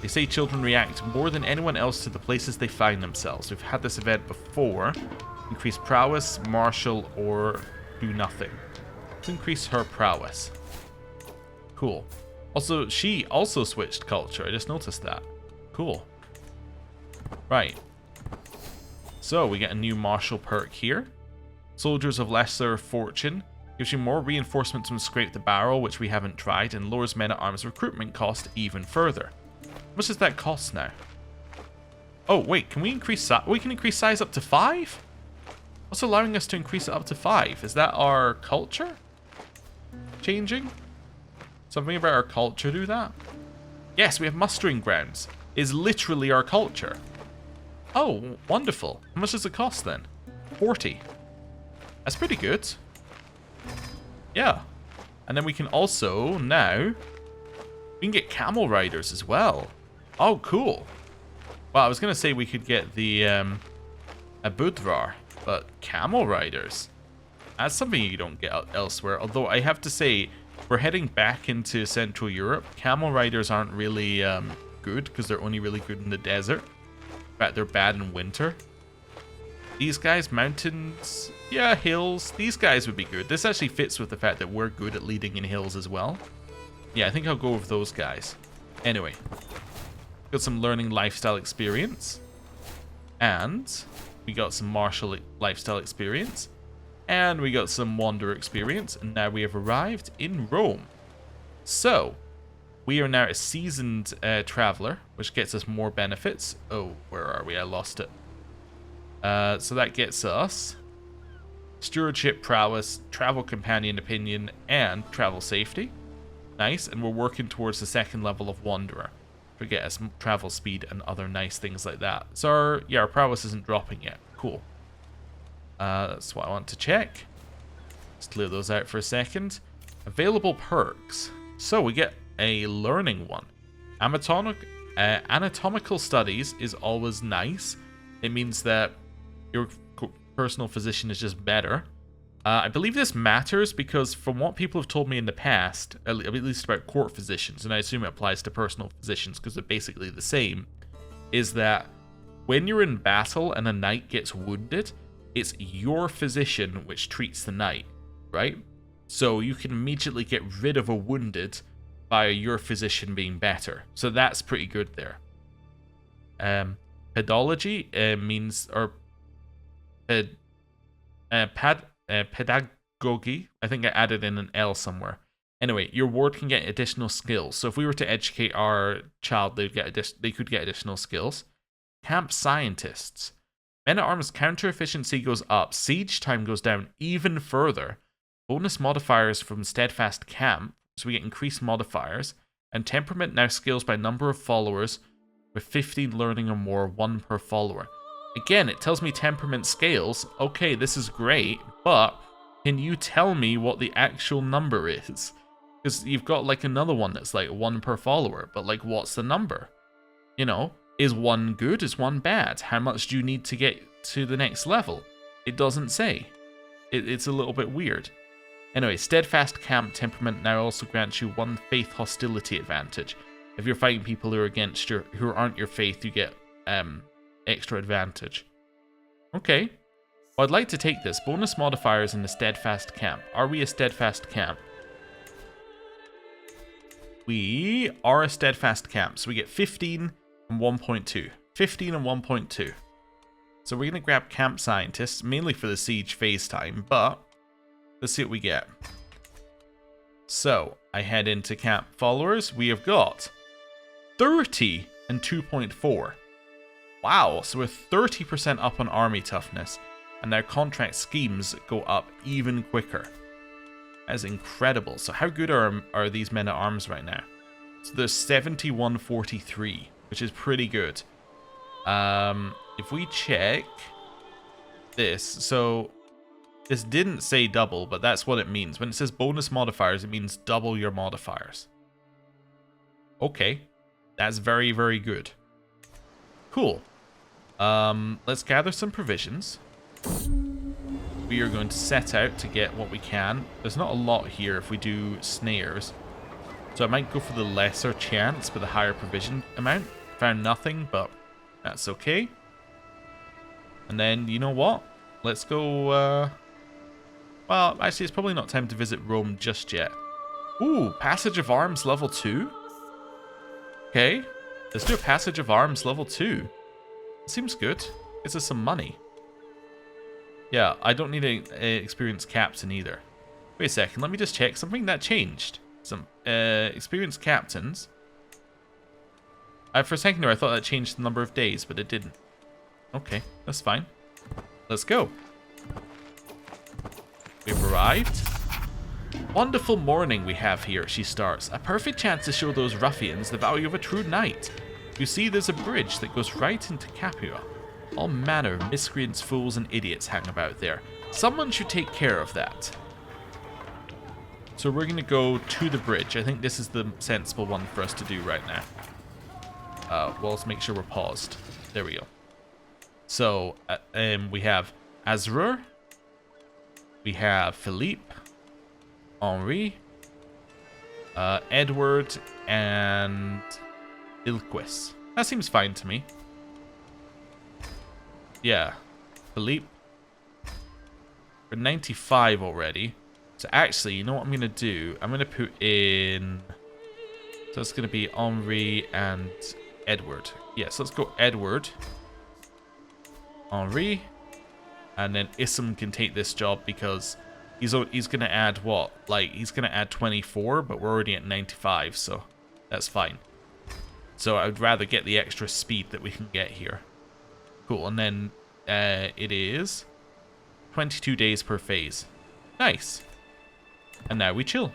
They say children react more than anyone else to the places they find themselves. We've had this event before. Increase prowess, martial, or do nothing. Let's increase her prowess. Cool. Also, she also switched culture. I just noticed that. Cool. Right. So, we get a new martial perk here. Soldiers of Lesser Fortune. Gives you more reinforcements from Scrape the Barrel, which we haven't tried, and lowers men-at-arms recruitment cost even further. How much does that cost now? Oh, wait, can we increase size? We can increase size up to 5? What's allowing us to increase it up to 5? Is that our culture changing? Something about our culture do that? Yes, we have mustering grounds. Is literally our culture. Oh, wonderful. How much does it cost then? 40. That's pretty good. Yeah. And then we can also now we can get camel riders as well. Oh, cool. Well, I was gonna say we could get the Abudvar, but camel riders. That's something you don't get elsewhere. Although I have to say, we're heading back into Central Europe. Camel riders aren't really good because they're only really good in the desert. In fact, they're bad in winter. These guys, mountains, yeah, hills. These guys would be good. This actually fits with the fact that we're good at leading in hills as well. Yeah, I think I'll go with those guys. Anyway, got some learning lifestyle experience. And we got some martial lifestyle experience. And we got some wanderer experience. And now we have arrived in Rome. So, we are now a seasoned traveler, which gets us more benefits. Oh, where are we? I lost it. So that gets us stewardship, prowess, travel companion opinion, and travel safety. Nice, and we're working towards the second level of wanderer to get us travel speed and other nice things like that. So our prowess isn't dropping yet. Cool. That's what I want to check. Let's clear those out for a second. Available perks. So we get a learning one. Anatomical studies is always nice. It means that your personal physician is just better. I believe this matters because from what people have told me in the past, at least about court physicians, and I assume it applies to personal physicians because they're basically the same, is that when you're in battle and a knight gets wounded, it's your physician which treats the knight, right? So you can immediately get rid of a wounded by your physician being better. So that's pretty good there. Pedology means, or pedagogy. I think I added in an L somewhere. Anyway, your ward can get additional skills. So if we were to educate our child, they could get additional skills. Camp scientists. Men-at-arms counter efficiency goes up. Siege time goes down even further. Bonus modifiers from Steadfast Camp, so we get increased modifiers. And temperament now scales by number of followers, with 15 learning or more, 1 per follower. Again, it tells me temperament scales. Okay, this is great, but can you tell me what the actual number is? Because you've got like another one that's like 1 per follower, but like what's the number? You know, is 1 good? Is 1 bad? How much do you need to get to the next level? It doesn't say. It's a little bit weird. Anyway, Steadfast Camp temperament now also grants you 1 faith hostility advantage. If you're fighting people who are against who aren't your faith, you get extra advantage. Okay. Well, I'd like to take this. Bonus modifiers in the Steadfast Camp. Are we a Steadfast Camp? We are a Steadfast Camp. So we get 15 and 1.2. 15 and 1.2. So we're going to grab Camp Scientists, mainly for the siege phase time, but let's see what we get. So I head into Camp Followers. We have got 30 and 2.4. Wow, so we're 30% up on army toughness, and their contract schemes go up even quicker. That is incredible. So how good are these men at arms right now? So they're 7143, which is pretty good. If we check this, so this didn't say double, but that's what it means. When it says bonus modifiers, it means double your modifiers. Okay, that's very, very good. Cool. Let's gather some provisions. We are going to set out to get what we can. There's not a lot here if we do snares, so I might go for the lesser chance with a higher provision amount. Found nothing, but that's okay. And then, you know what? Let's go, well, actually, it's probably not time to visit Rome just yet. Ooh, Passage of Arms level 2? Okay, let's do a Passage of Arms level 2. Seems good. Gives us some money. Yeah, I don't need an experienced captain either. Wait a second, let me just check something that changed. Some experienced captains. For a second there, I thought that changed the number of days, but it didn't. Okay, that's fine. Let's go. We've arrived. Wonderful morning we have here, she starts. A perfect chance to show those ruffians the value of a true knight. You see, there's a bridge that goes right into Capua. All manner of miscreants, fools, and idiots hang about there. Someone should take care of that. So we're going to go to the bridge. I think this is the sensible one for us to do right now. Well, let's make sure we're paused. There we go. So, we have Azrur. We have Philippe. Henri. Edward. And Ilquis. That seems fine to me. Yeah. Philippe. We're 95 already. So actually, you know what I'm going to do? I'm going to put in... So it's going to be Henri and Edward. Yeah, so let's go Edward. Henri. And then Issam can take this job because he's going to add what? Like, he's going to add 24, but we're already at 95, so that's fine. So I would rather get the extra speed that we can get here. Cool, and then it is 22 days per phase. Nice. And now we chill.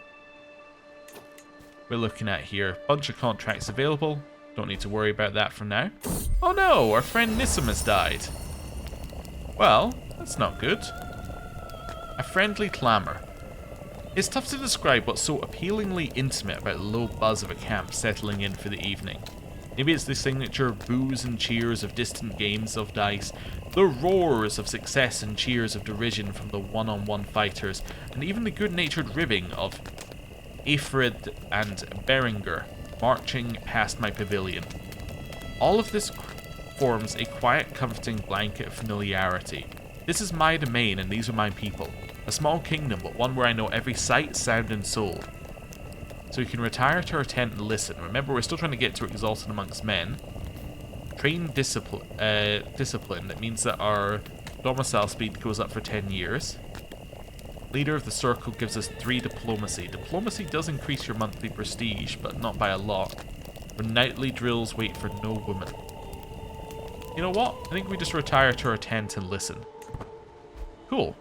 We're looking at here, bunch of contracts available. Don't need to worry about that for now. Oh no, our friend Nissim has died. Well, that's not good. A friendly clamor. It's tough to describe what's so appealingly intimate about the low buzz of a camp settling in for the evening. Maybe it's the signature boos and cheers of distant games of dice, the roars of success and cheers of derision from the one-on-one fighters, and even the good-natured ribbing of Ifrid and Berenger marching past my pavilion. All of this forms a quiet, comforting blanket of familiarity. This is my domain and these are my people. A small kingdom, but one where I know every sight, sound, and soul. So we can retire to our tent and listen. Remember, we're still trying to get to Exalted Amongst Men. Train discipline. That means that our domicile speed goes up for 10 years. Leader of the Circle gives us 3 diplomacy. Diplomacy does increase your monthly prestige, but not by a lot. Our nightly drills wait for no woman. You know what? I think we just retire to our tent and listen. Cool.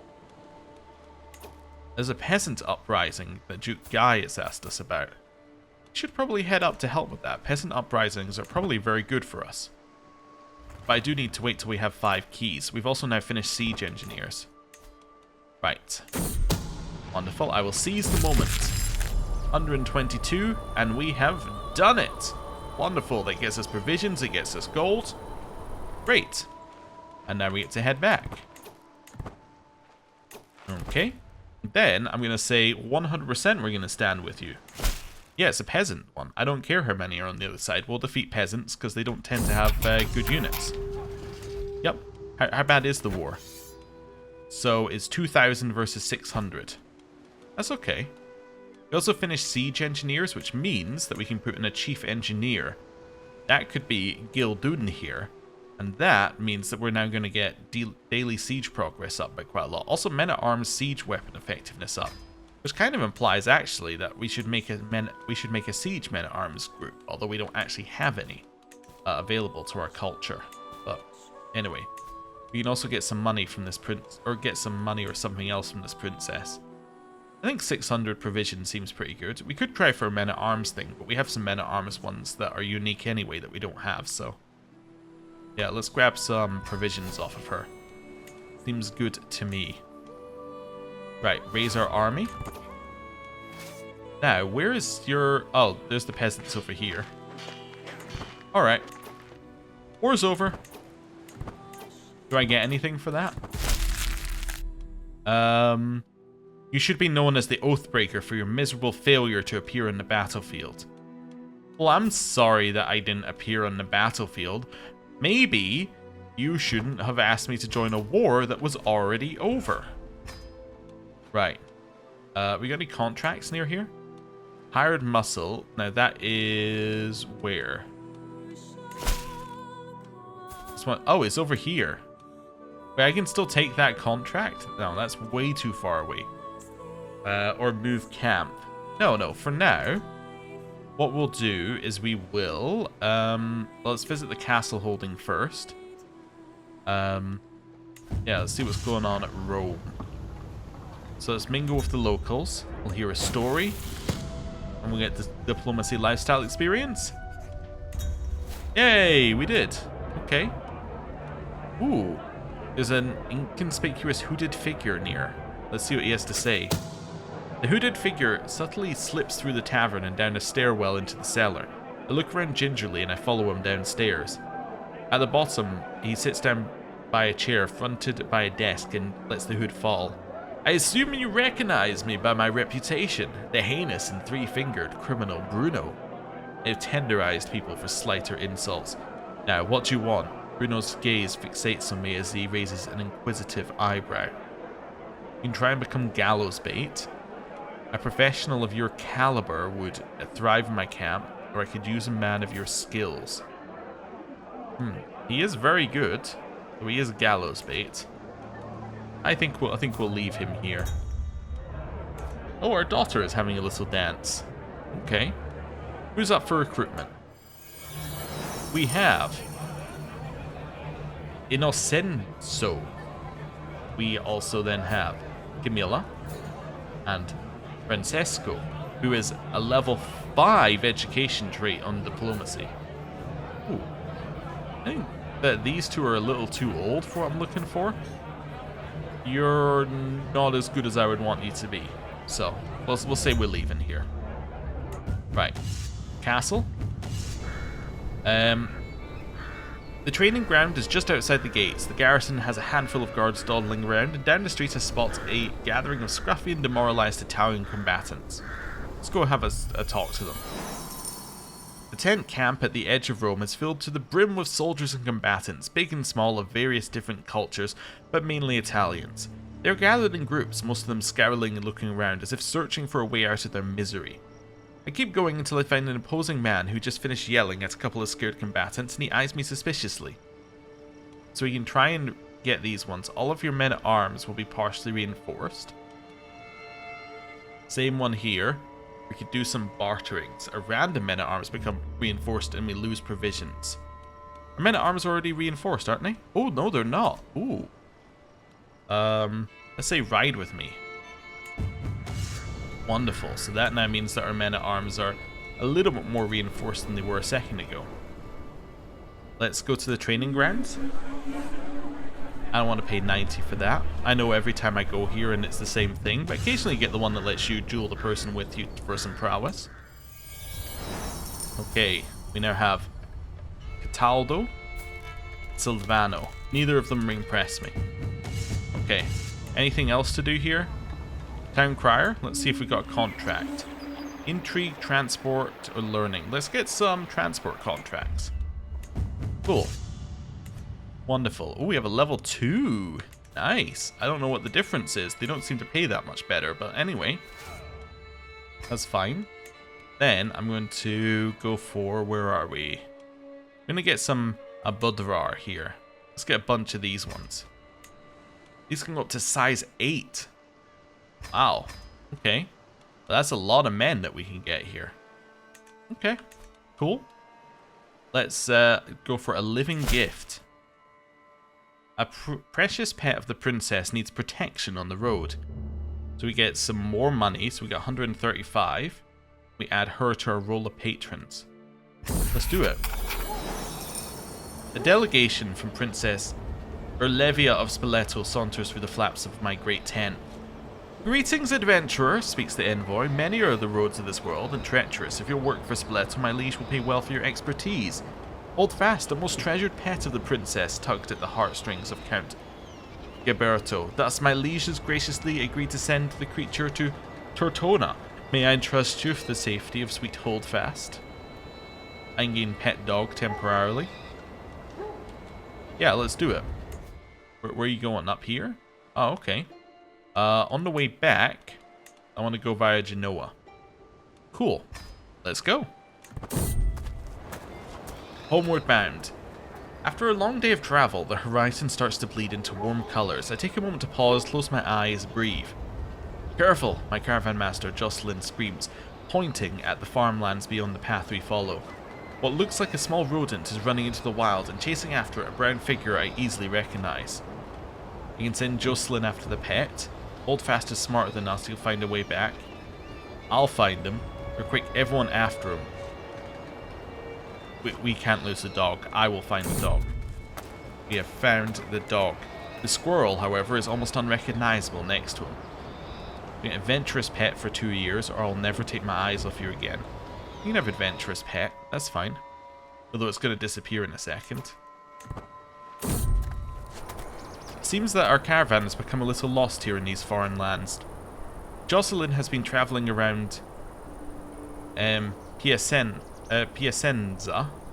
There's a peasant uprising that Duke Guy has asked us about. We should probably head up to help with that. Peasant uprisings are probably very good for us. But I do need to wait till we have 5 keys. We've also now finished siege engineers. Right. Wonderful. I will seize the moment. 122, and we have done it. Wonderful. That gets us provisions, it gets us gold. Great. And now we get to head back. Okay. Then I'm going to say 100% we're going to stand with you. Yeah, it's a peasant one. I don't care how many are on the other side. We'll defeat peasants because they don't tend to have good units. Yep. How bad is the war? So it's 2,000 versus 600. That's okay. We also finished siege engineers, which means that we can put in a chief engineer. That could be Gildun here. And that means that we're now going to get daily siege progress up by quite a lot. Also, men-at-arms siege weapon effectiveness up. Which kind of implies, actually, that we should make a siege men-at-arms group. Although we don't actually have any available to our culture. But anyway, we can also get some money from this prince, or get some money or something else from this princess. I think 600 provision seems pretty good. We could try for a men-at-arms thing, but we have some men-at-arms ones that are unique anyway that we don't have, so... yeah, let's grab some provisions off of her. Seems good to me. Right, raise our army. Now, where is your... oh, there's the peasants over here. Alright. War's over. Do I get anything for that? You should be known as the Oathbreaker for your miserable failure to appear on the battlefield. Well, I'm sorry that I didn't appear on the battlefield. Maybe you shouldn't have asked me to join a war that was already over. Right. We got any contracts near here? Hired muscle. Now that is where? This one. Oh, it's over here. Wait, I can still take that contract? No, that's way too far away. Or move camp. No, for now, what we'll do is we will, let's visit the castle holding first. Yeah, let's see what's going on at Rome. So let's mingle with the locals. We'll hear a story. And we'll get the diplomacy lifestyle experience. Yay, we did. Okay. Ooh, there's an inconspicuous hooded figure near. Let's see what he has to say. The hooded figure subtly slips through the tavern and down a stairwell into the cellar. I look around gingerly and I follow him downstairs. At the bottom, he sits down by a chair fronted by a desk and lets the hood fall. I assume you recognize me by my reputation, the heinous and three-fingered criminal Bruno. I've tenderized people for slighter insults. Now, what do you want? Bruno's gaze fixates on me as he raises an inquisitive eyebrow. You can try and become gallows bait. A professional of your caliber would thrive in my camp, or I could use a man of your skills. He is very good, so he is gallows bait. I think we'll leave him here. Oh, our daughter is having a little dance. Okay. Who's up for recruitment? We have Innocenzo. We also then have Camilla and Francesco, who is a level 5 education trait on diplomacy. Ooh. I think that these two are a little too old for what I'm looking for. You're not as good as I would want you to be. So, we'll say we're leaving here. Right. Castle. The training ground is just outside the gates. The garrison has a handful of guards dawdling around, and down the street I spot a gathering of scruffy and demoralized Italian combatants. Let's go have a talk to them. The tent camp at the edge of Rome is filled to the brim with soldiers and combatants, big and small, of various different cultures, but mainly Italians. They are gathered in groups, most of them scowling and looking around as if searching for a way out of their misery. I keep going until I find an imposing man who just finished yelling at a couple of scared combatants, and he eyes me suspiciously. So we can try and get these ones. All of your men at arms will be partially reinforced. Same one here. We could do some barterings. A random men at arms become reinforced and we lose provisions. Our men at arms are already reinforced, aren't they? Oh no, they're not. Ooh. Let's say ride with me. Wonderful. So that now means that our men-at-arms are a little bit more reinforced than they were a second ago. Let's go to the training grounds. I don't want to pay 90 for that. I know every time I go here and it's the same thing, but occasionally you get the one that lets you duel the person with you for some prowess. Okay, we now have Cataldo, Silvano. Neither of them impress me. Okay, anything else to do here? Town Crier, let's see if we got a contract. Intrigue, transport, or learning. Let's get some transport contracts. Cool. Wonderful. Oh, we have a level 2. Nice. I don't know what the difference is. They don't seem to pay that much better, but anyway. That's fine. Then I'm going to go for, where are we? I'm going to get some Abudrar here. Let's get a bunch of these ones. These can go up to size 8. Wow. Okay. Well, that's a lot of men that we can get here. Okay. Cool. Let's go for a living gift. A precious pet of the princess needs protection on the road. So we get some more money. So we got 135. We add her to our roll of patrons. Let's do it. A delegation from Princess Erlevia of Spoleto saunters through the flaps of my great tent. Greetings, adventurer, speaks the envoy. Many are the roads of this world, and treacherous. If you'll work for Spoleto, my liege will pay well for your expertise. Hold fast, a most treasured pet of the princess tugged at the heartstrings of Count Ghiberto. Thus, my liege has graciously agreed to send the creature to Tortona. May I entrust you for the safety of sweet Holdfast? I can gain pet dog temporarily. Yeah, let's do it. Where are you going? Up here? Oh, okay. On the way back, I want to go via Genoa. Cool. Let's go. Homeward bound. After a long day of travel, the horizon starts to bleed into warm colours. I take a moment to pause, close my eyes, breathe. Careful, my caravan master Jocelyn screams, pointing at the farmlands beyond the path we follow. What looks like a small rodent is running into the wild and chasing after it, a brown figure I easily recognise. You can send Jocelyn after the pet. Holdfast is smarter than us, he'll find a way back. I'll find him. Or quick, everyone after him. We can't lose the dog. I will find the dog. We have found the dog. The squirrel, however, is almost unrecognisable next to him. Be an adventurous pet for 2 years, or I'll never take my eyes off you again. You can have adventurous pet, that's fine. Although it's going to disappear in a second. It seems that our caravan has become a little lost here in these foreign lands. Jocelyn has been travelling around Piacenza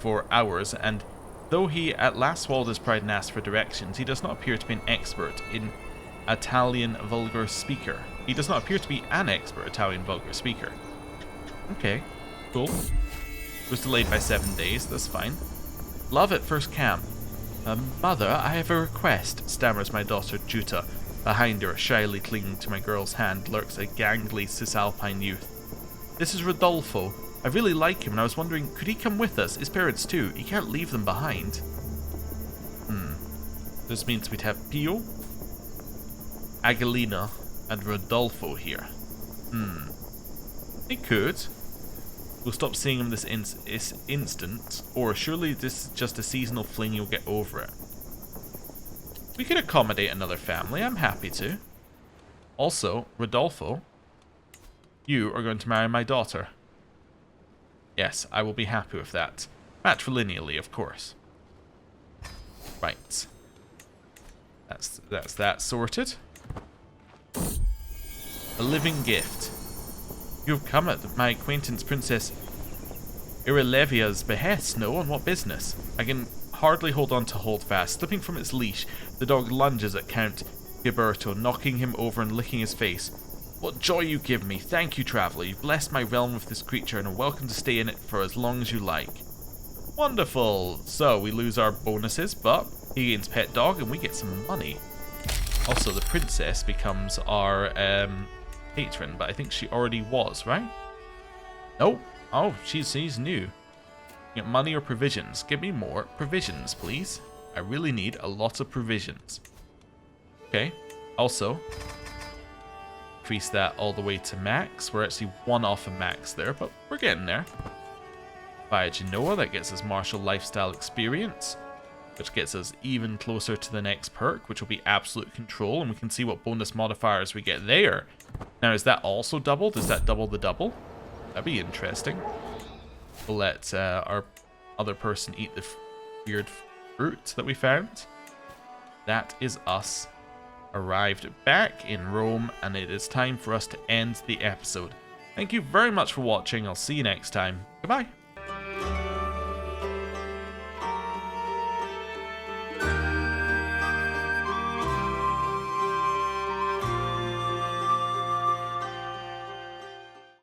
for hours, and though he at last swallowed his pride and asked for directions, he does not appear to be an expert in Italian vulgar speaker. He does not appear to be an expert Italian vulgar speaker. Okay, cool. It was delayed by 7 days, that's fine. Love at first camp. Mother, I have a request, stammers my daughter Juta. Behind her, shyly clinging to my girl's hand, lurks a gangly Cisalpine youth. This is Rodolfo. I really like him, and I was wondering, could he come with us? His parents too. He can't leave them behind. This means we'd have Pio, Agelina, and Rodolfo here. They could. We'll stop seeing him this instant, or surely this is just a seasonal fling, you'll get over it. We could accommodate another family, I'm happy to. Also, Rodolfo, you are going to marry my daughter. Yes, I will be happy with that. Matrilineally, of course. Right. That's that sorted. A living gift. You have come at my acquaintance Princess Irelevia's behest, no? On what business? I can hardly hold on to Holdfast. Slipping from its leash, the dog lunges at Count Ghiberto, knocking him over and licking his face. What joy you give me. Thank you, traveller. You've blessed my realm with this creature and are welcome to stay in it for as long as you like. Wonderful. So, we lose our bonuses, but he gains pet dog and we get some money. Also, the princess becomes our patron, but I think she already was, right? Nope. Oh, she's new. Get money or provisions. Give me more provisions, please. I really need a lot of provisions. Okay. Also, increase that all the way to max. We're actually one off of max there, but we're getting there. Via Genoa, that gets us martial lifestyle experience, which gets us even closer to the next perk, which will be absolute control, and we can see what bonus modifiers we get there. Now, is that also doubled? Does that double the double? That'd be interesting. We'll let our other person eat the weird fruit that we found. That is us arrived back in Rome, and it is time for us to end the episode. Thank you very much for watching. I'll see you next time. Goodbye.